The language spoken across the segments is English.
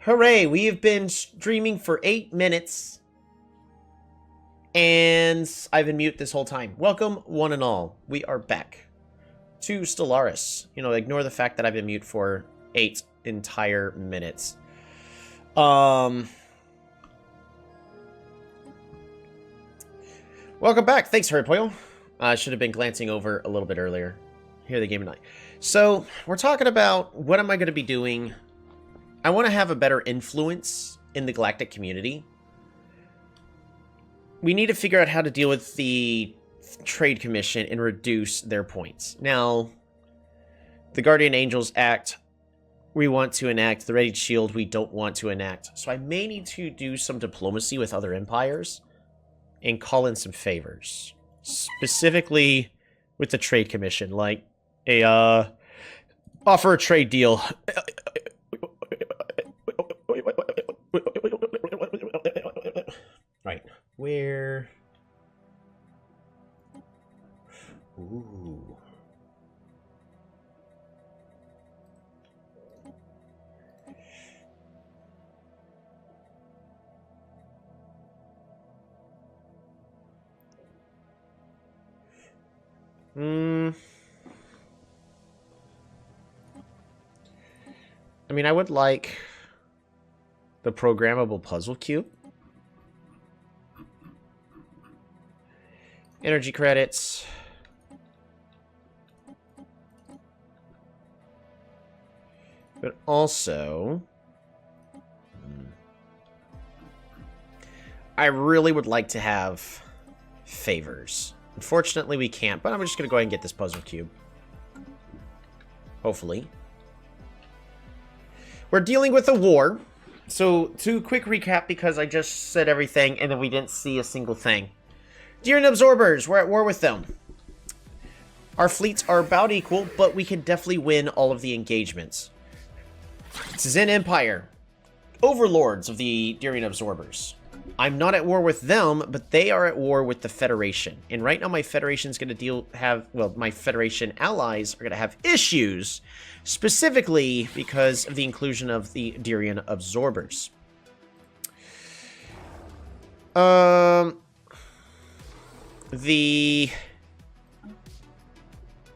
Hooray, we have been streaming for 8 minutes. And I've been mute this whole time. Welcome, one and all. We are back to Stellaris. You know, ignore the fact that I've been mute for 8 entire minutes. Welcome back. Thanks, Hurrypoil. I should have been glancing over a little bit earlier. Here, the game at night. So, we're talking about what am I going to be doing. I want to have a better influence in the galactic community. We need to figure out how to deal with the Trade Commission and reduce their points. Now, the Guardian Angels Act, we want to enact. The Ready Shield, we don't want to enact. So I may need to do some diplomacy with other empires and call in some favors. Specifically with the Trade Commission, like offer a trade deal. Right. Where? Ooh. I mean, I would like the programmable puzzle cube. Energy credits. But also, I really would like to have favors. Unfortunately, we can't, but I'm just going to go ahead and get this puzzle cube. Hopefully. We're dealing with a war. So, to quick recap, because I just said everything and then we didn't see a single thing. Deering absorbers, we're at war with them. Our fleets are about equal, but we can definitely win all of the engagements. Zen Empire, overlords of the Deering absorbers. I'm not at war with them, but they are at war with the Federation. And right now my Federation's going to my Federation allies are going to have issues, specifically because of the inclusion of the Deering absorbers. The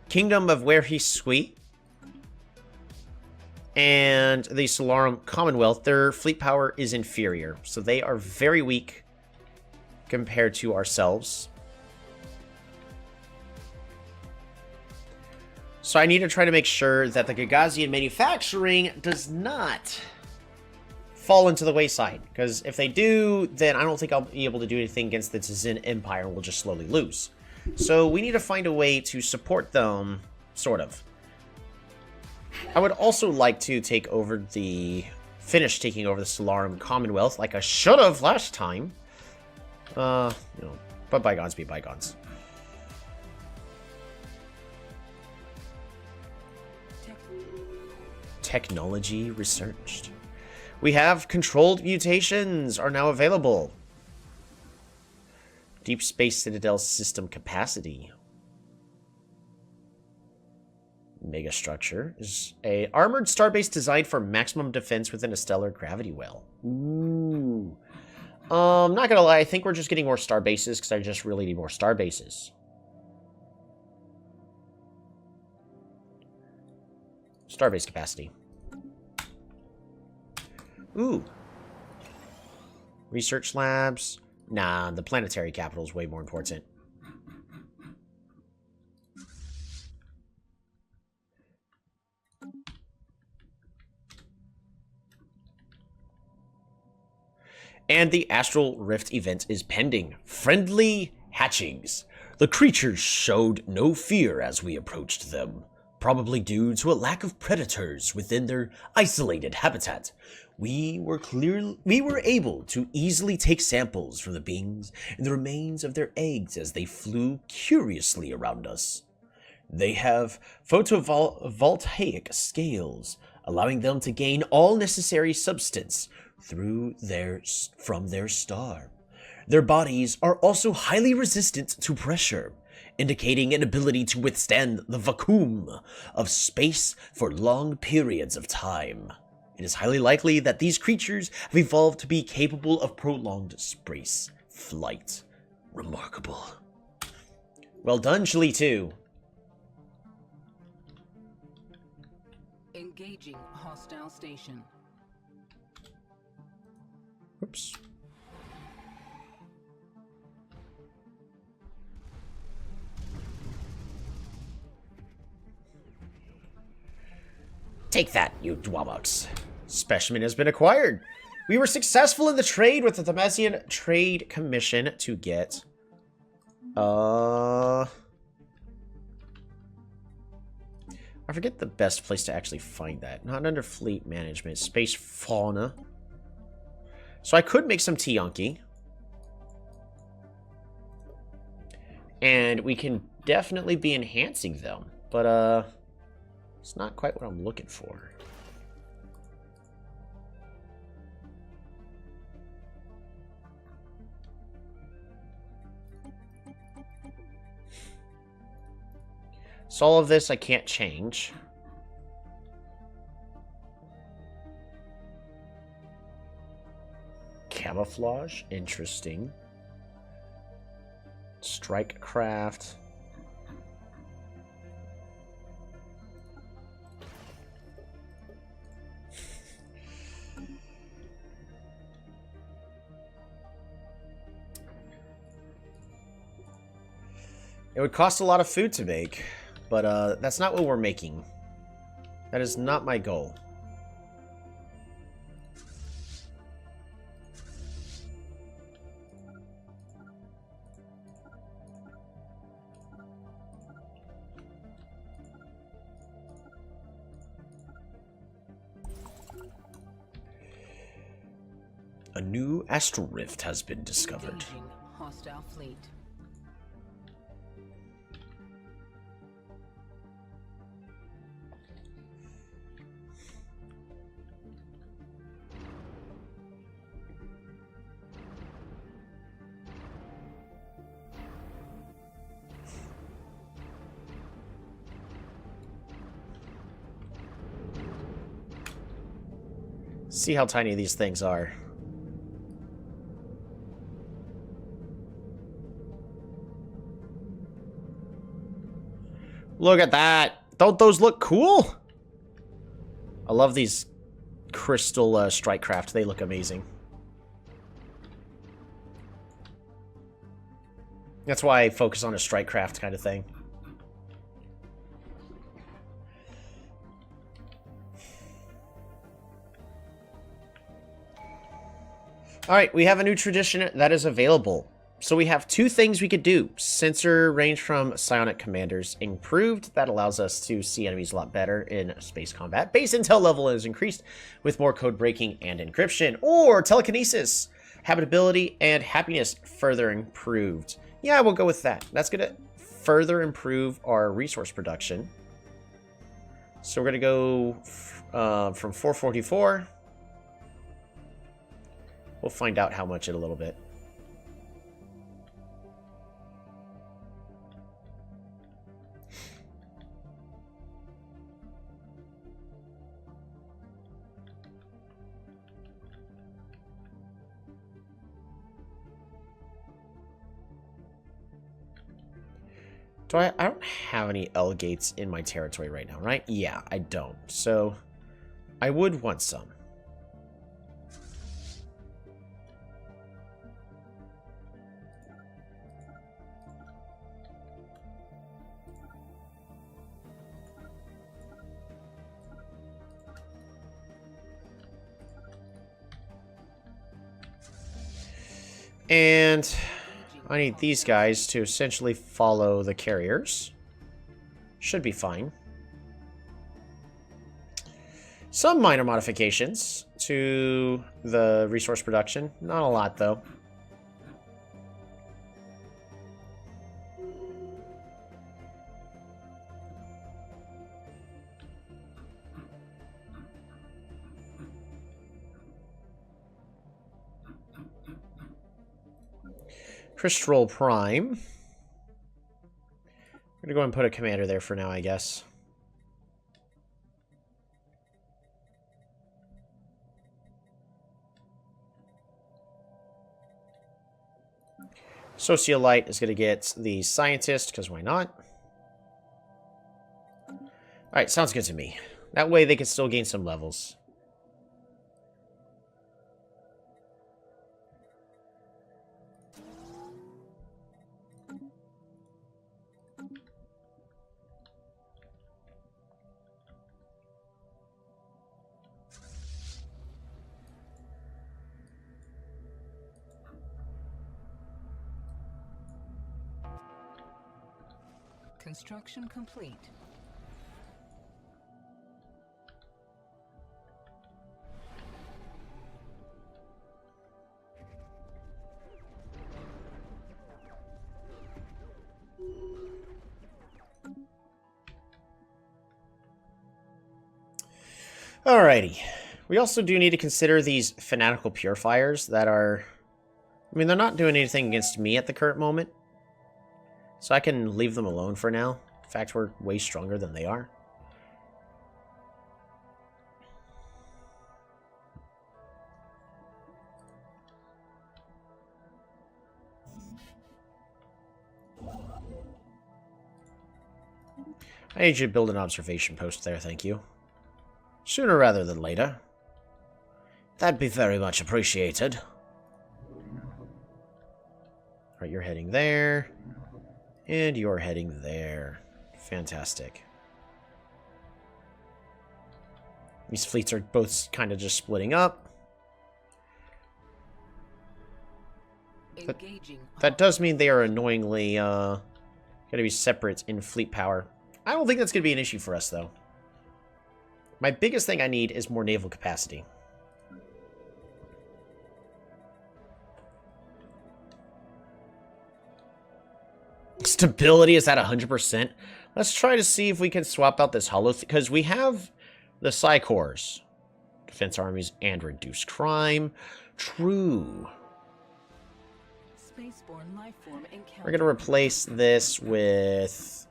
Kingdom of Where He Sweet and the Solarum Commonwealth, their fleet power is inferior. So they are very weak compared to ourselves. So I need to try to make sure that the Gagazian manufacturing does not fall into the wayside. Because if they do, then I don't think I'll be able to do anything against the Zen Empire and we'll just slowly lose. So we need to find a way to support them, sort of. I would also like to finish taking over the Solarum Commonwealth, like I should have last time. But bygones be bygones. Technology researched. We have controlled mutations are now available. Deep Space Citadel system capacity. Megastructure is a armored starbase designed for maximum defense within a stellar gravity well. Ooh. Not gonna lie, I think we're just getting more starbases because I just really need more starbases. Starbase capacity. Ooh. Research labs. Nah, the planetary capital is way more important. And the Astral Rift event is pending. Friendly hatchings. The creatures showed no fear as we approached them, probably due to a lack of predators within their isolated habitat. We were able to easily take samples from the beings and the remains of their eggs as they flew curiously around us. They have photovoltaic scales, allowing them to gain all necessary substance from their star. Their bodies are also highly resistant to pressure, indicating an ability to withstand the vacuum of space for long periods of time. It is highly likely that these creatures have evolved to be capable of prolonged space flight. Remarkable. Well done, Shli 2. Engaging hostile station. Oops. Take that, you Dwabots. Specimen has been acquired. We were successful in the trade with the Themesian Trade Commission to get... I forget the best place to actually find that. Not under Fleet Management. Space Fauna. So I could make some Tiyanki. And we can definitely be enhancing them. But, it's not quite what I'm looking for. So all of this I can't change. Camouflage, interesting. Strike craft. It would cost a lot of food to make. But, that's not what we're making. That is not my goal. A new astral rift has been discovered. Engaging hostile fleet. See how tiny these things are. Look at that! Don't those look cool? I love these crystal strike craft. They look amazing. That's why I focus on a strike craft kind of thing. Alright, we have a new tradition that is available. So we have two things we could do. Sensor range from psionic commanders improved. That allows us to see enemies a lot better in space combat. Base intel level is increased with more code breaking and encryption. Or telekinesis. Habitability and happiness further improved. Yeah, we'll go with that. That's going to further improve our resource production. So we're going to go from 444. We'll find out how much in a little bit. I don't have any L gates in my territory right now, right? Yeah, I don't. So I would want some. And I need these guys to essentially follow the carriers. Should be fine. Some minor modifications to the resource production. Not a lot, though. Crystal Prime. I'm gonna go and put a commander there for now, I guess. Sociolite is going to get the scientist, because why not? Alright, sounds good to me. That way they can still gain some levels. Construction complete. Alrighty. We also do need to consider these fanatical purifiers that are... I mean, they're not doing anything against me at the current moment. So I can leave them alone for now. In fact, we're way stronger than they are. I need you to build an observation post there, thank you. Sooner rather than later. That'd be very much appreciated. Alright, you're heading there. And you're heading there. Fantastic. These fleets are both kind of just splitting up. That does mean they are annoyingly going to be separate in fleet power. I don't think that's going to be an issue for us, though. My biggest thing I need is more naval capacity. Stability is at 100%. Let's try to see if we can swap out this hollow... Because we have the Psychors. Defense armies and reduce crime. True. Spaceborne life form encounter. We're going to replace this with...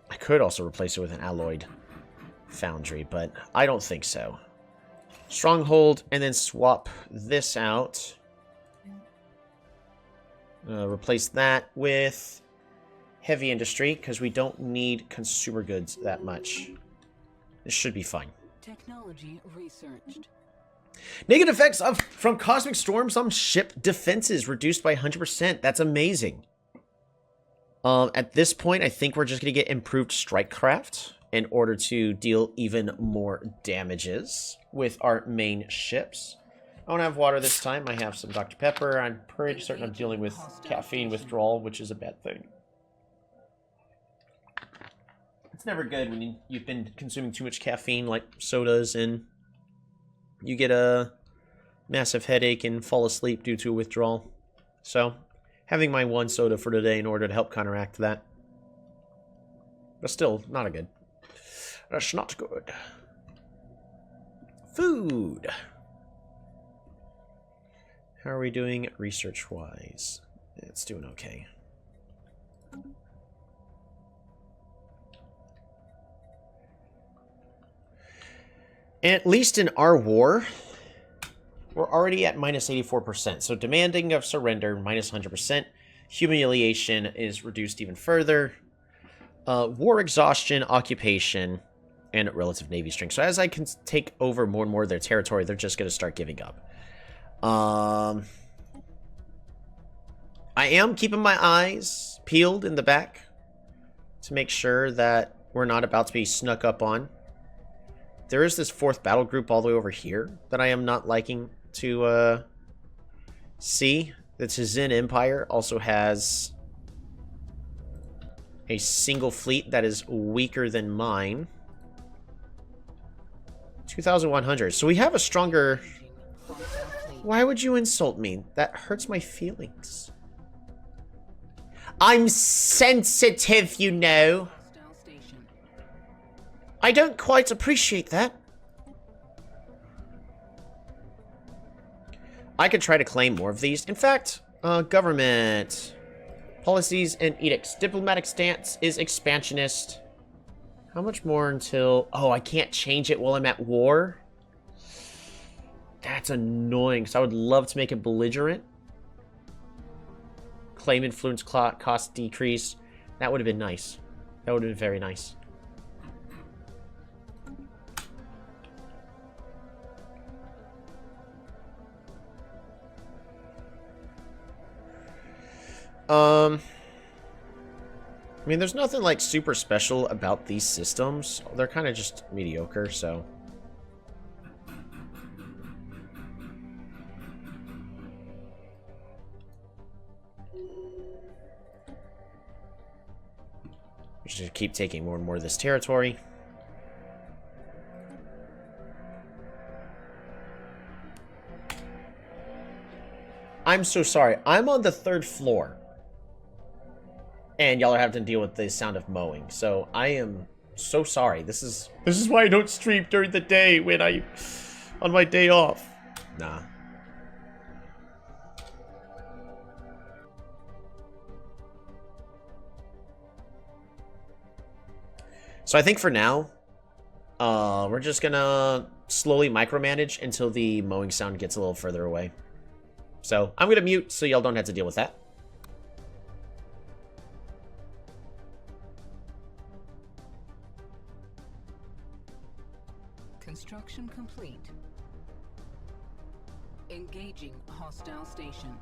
I could also replace it with an alloyed foundry, but I don't think so. Stronghold, and then swap this out. Replace that with heavy industry, because we don't need consumer goods that much. This should be fine. Technology researched. Negative effects from cosmic storms on ship defenses reduced by 100%. That's amazing. At this point, I think we're just going to get improved strike craft in order to deal even more damages with our main ships. I don't have water this time. I have some Dr. Pepper. I'm pretty certain I'm dealing with caffeine withdrawal, which is a bad thing. It's never good when you've been consuming too much caffeine, like sodas, and you get a massive headache and fall asleep due to withdrawal. So, having my one soda for today in order to help counteract that. But still, not a good. That's not good. Food. How are we doing research-wise? It's doing okay. And at least in our war, we're already at minus 84%. So demanding of surrender, minus 100%. Humiliation is reduced even further. War exhaustion, occupation, and relative navy strength. So as I can take over more and more of their territory, they're just going to start giving up. I am keeping my eyes peeled in the back to make sure that we're not about to be snuck up on. There is this fourth battle group all the way over here that I am not liking to see. The Tzin Empire also has a single fleet that is weaker than mine. 2,100. So we have a stronger... Why would you insult me? That hurts my feelings. I'm sensitive, you know. I don't quite appreciate that. I could try to claim more of these. In fact, government policies and edicts. Diplomatic stance is expansionist. How much more until... Oh, I can't change it while I'm at war? That's annoying, because I would love to make it belligerent. Claim influence cost decrease. That would have been nice. That would have been very nice. I mean, there's nothing, like, super special about these systems. They're kind of just mediocre, so... We should keep taking more and more of this territory. I'm so sorry. I'm on the 3rd floor. And y'all are having to deal with the sound of mowing. So I am so sorry. This is why I don't stream during the day when on my day off. Nah. So I think for now, we're just gonna slowly micromanage until the mowing sound gets a little further away. So I'm gonna mute so y'all don't have to deal with that. Construction complete. Engaging hostile station.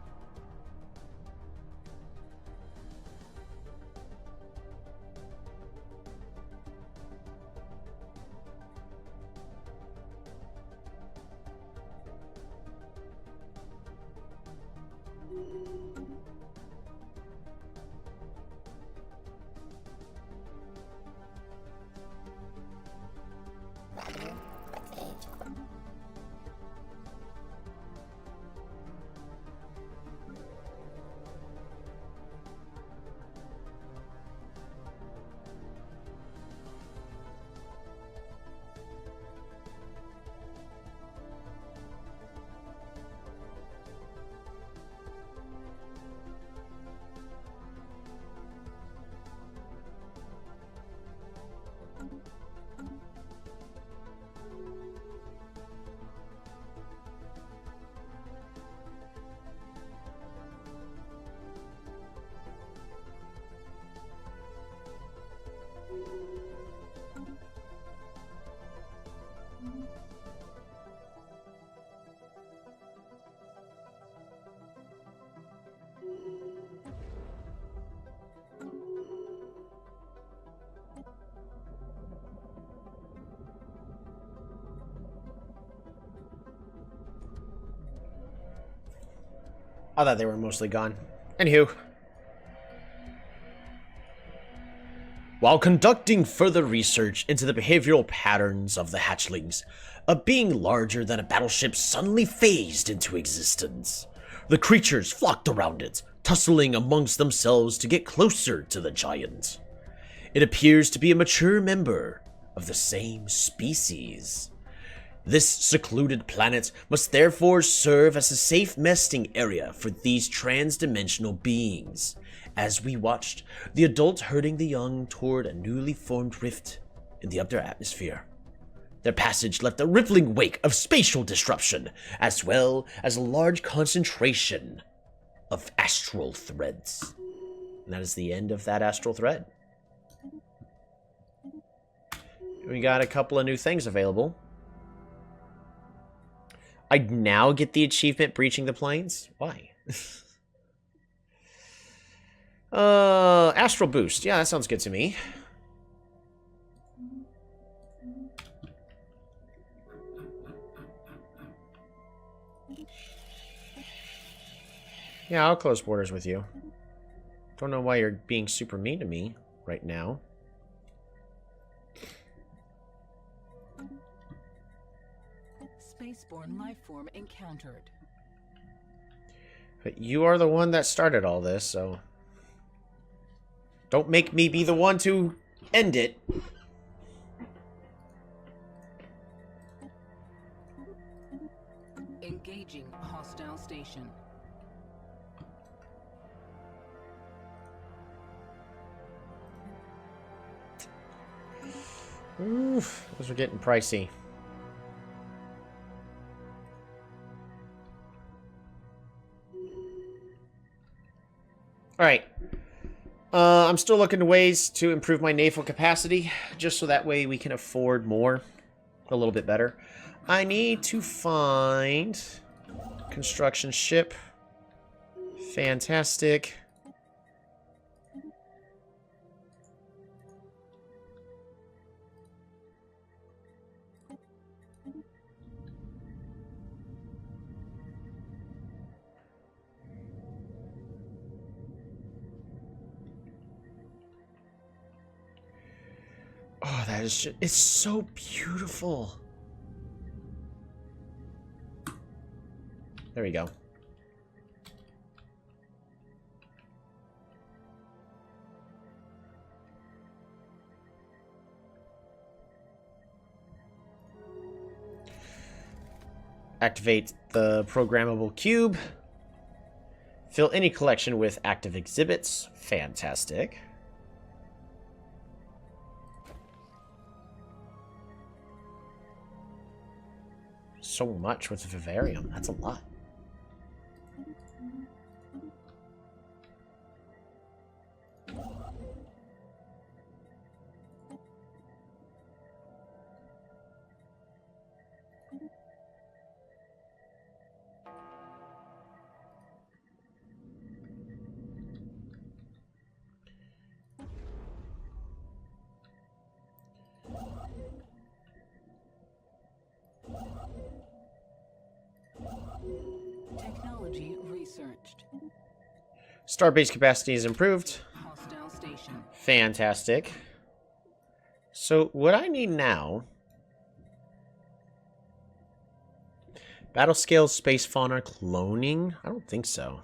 I thought they were mostly gone. Anywho. While conducting further research into the behavioral patterns of the hatchlings, a being larger than a battleship suddenly phased into existence. The creatures flocked around it, tussling amongst themselves to get closer to the giant. It appears to be a mature member of the same species. This secluded planet must therefore serve as a safe nesting area for these trans-dimensional beings. As we watched, the adult herding the young toward a newly formed rift in the upper atmosphere. Their passage left a rippling wake of spatial disruption, as well as a large concentration of astral threads. And that is the end of that astral thread. We got a couple of new things available. I now get the achievement breaching the planes? Why? Astral boost. Yeah, that sounds good to me. Yeah, I'll close borders with you. Don't know why you're being super mean to me right now. Spaceborne lifeform encountered. But you are the one that started all this, so... Don't make me be the one to end it. Engaging hostile station. Oof, those are getting pricey. Alright. I'm still looking to ways to improve my naval capacity, just so that way we can afford more a little bit better. I need to find construction ship. Fantastic. Oh, that is just, it's so beautiful. There we go. Activate the programmable cube. Fill any collection with active exhibits. Fantastic. So much with the vivarium. That's a lot. Technology researched. Starbase capacity is improved. Hostile station. Fantastic. So what I need now... Battle scale space fauna cloning? I don't think so.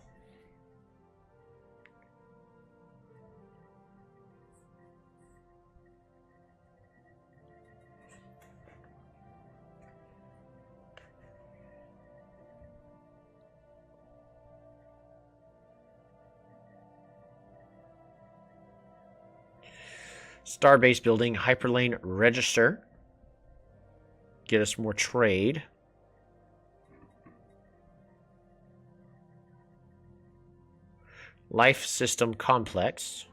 Starbase building, hyperlane register. Get us more trade. Life system complex.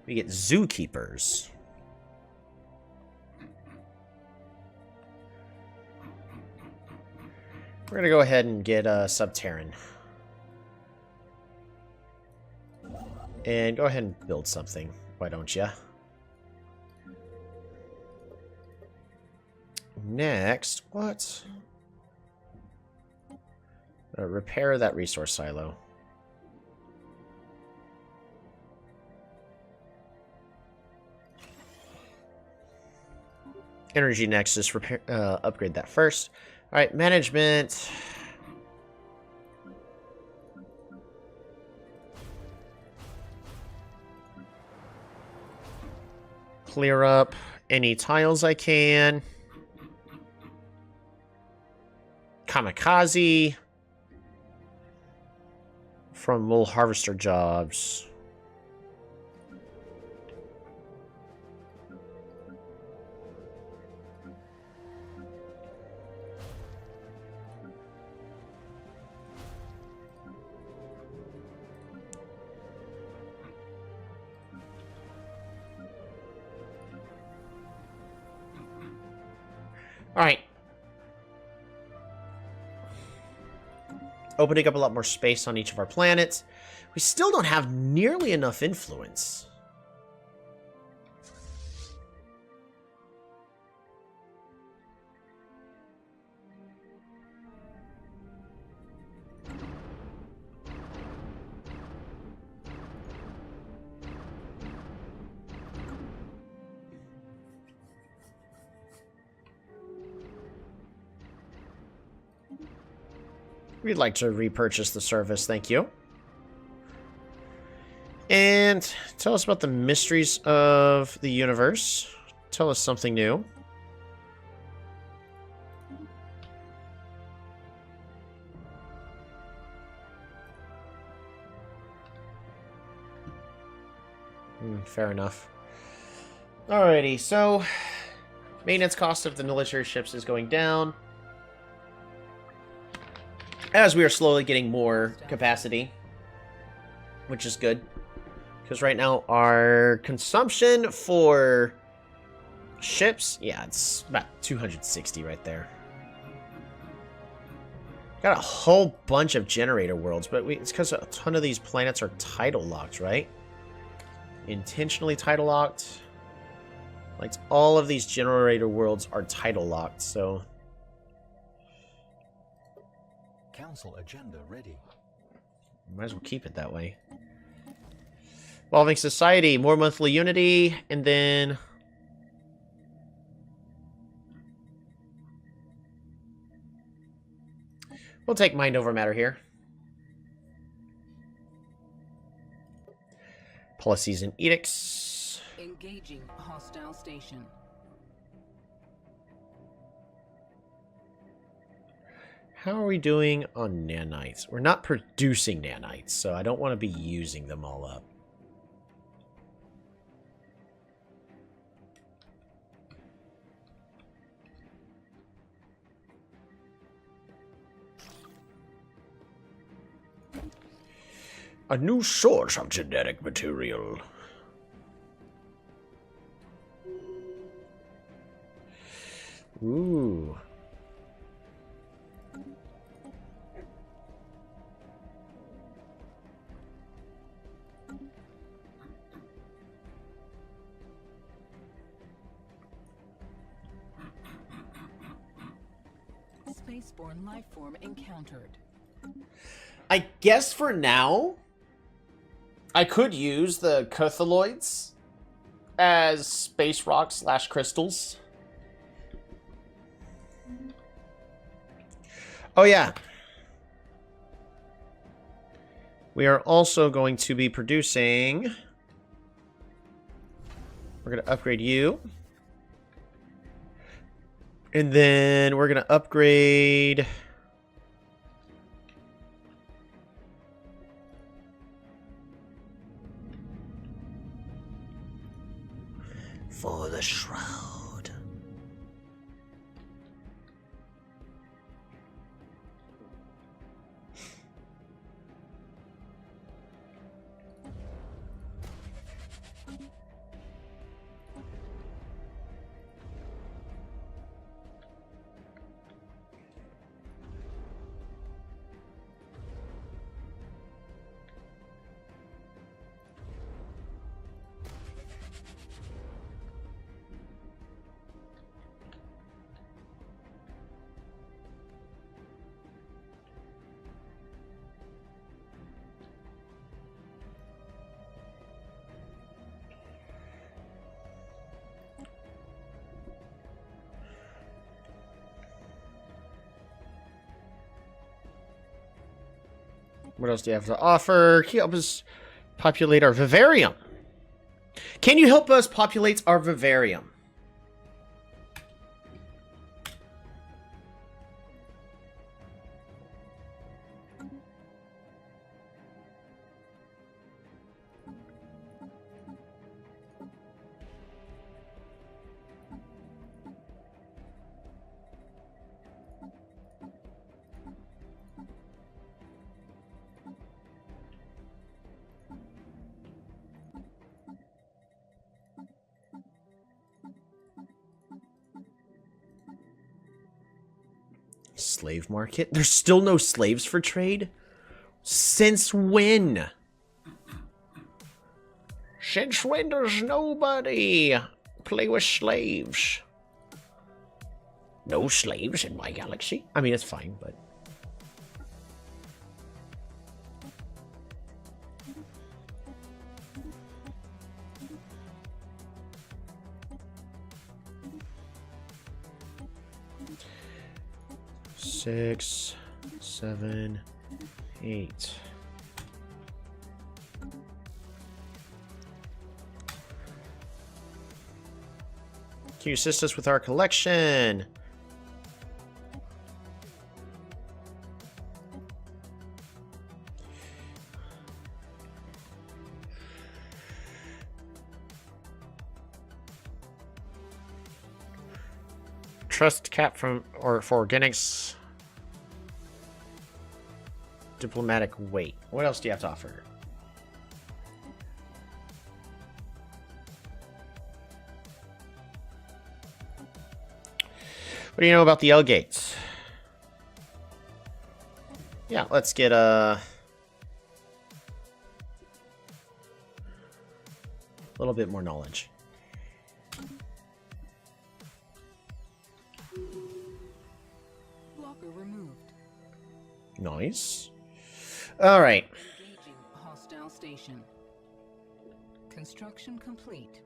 We get zookeepers. We're going to go ahead and get Subterran. And go ahead and build something. Why don't you? Next, what? Repair that resource silo. Energy Nexus, repair, upgrade that first. Alright, management. Clear up any tiles I can. Kamikaze. From wool harvester jobs. Alright. Opening up a lot more space on each of our planets. We still don't have nearly enough influence. We'd like to repurchase the service, thank you. And tell us about the mysteries of the universe. Tell us something new. Fair enough. Alrighty, so maintenance cost of the military ships is going down as we are slowly getting more capacity, which is good. Because right now our consumption for ships, yeah, it's about 260 right there. Got a whole bunch of generator worlds, but it's because a ton of these planets are tidal locked, right? Intentionally tidal locked. Like, all of these generator worlds are tidal locked, so... Council agenda ready. Might as well keep it that way. Evolving society, more monthly unity, and then... we'll take mind over matter here. Policies and edicts. Engaging hostile station. How are we doing on nanites? We're not producing nanites, so I don't want to be using them all up. A new source of genetic material. Ooh. Spaceborne life form encountered. I guess for now, I could use the Cthulloids as space rocks / crystals. Oh yeah. We are also going to be producing... we're going to upgrade you. And then we're going to upgrade... for the Shroud. What else do you have to offer? Can you help us populate our vivarium? Can you help us populate our vivarium? Slave market? There's still no slaves for trade? Since when? Since when does nobody play with slaves? No slaves in my galaxy? I mean, it's fine, but... Six, 7, 8. Can you assist us with our collection? trust cap from or for organics. Diplomatic weight. What else do you have to offer? What do you know about the L gates? Yeah, let's get a little bit more knowledge. Blocker removed. Nice. All right. Engaging hostile station. Construction complete.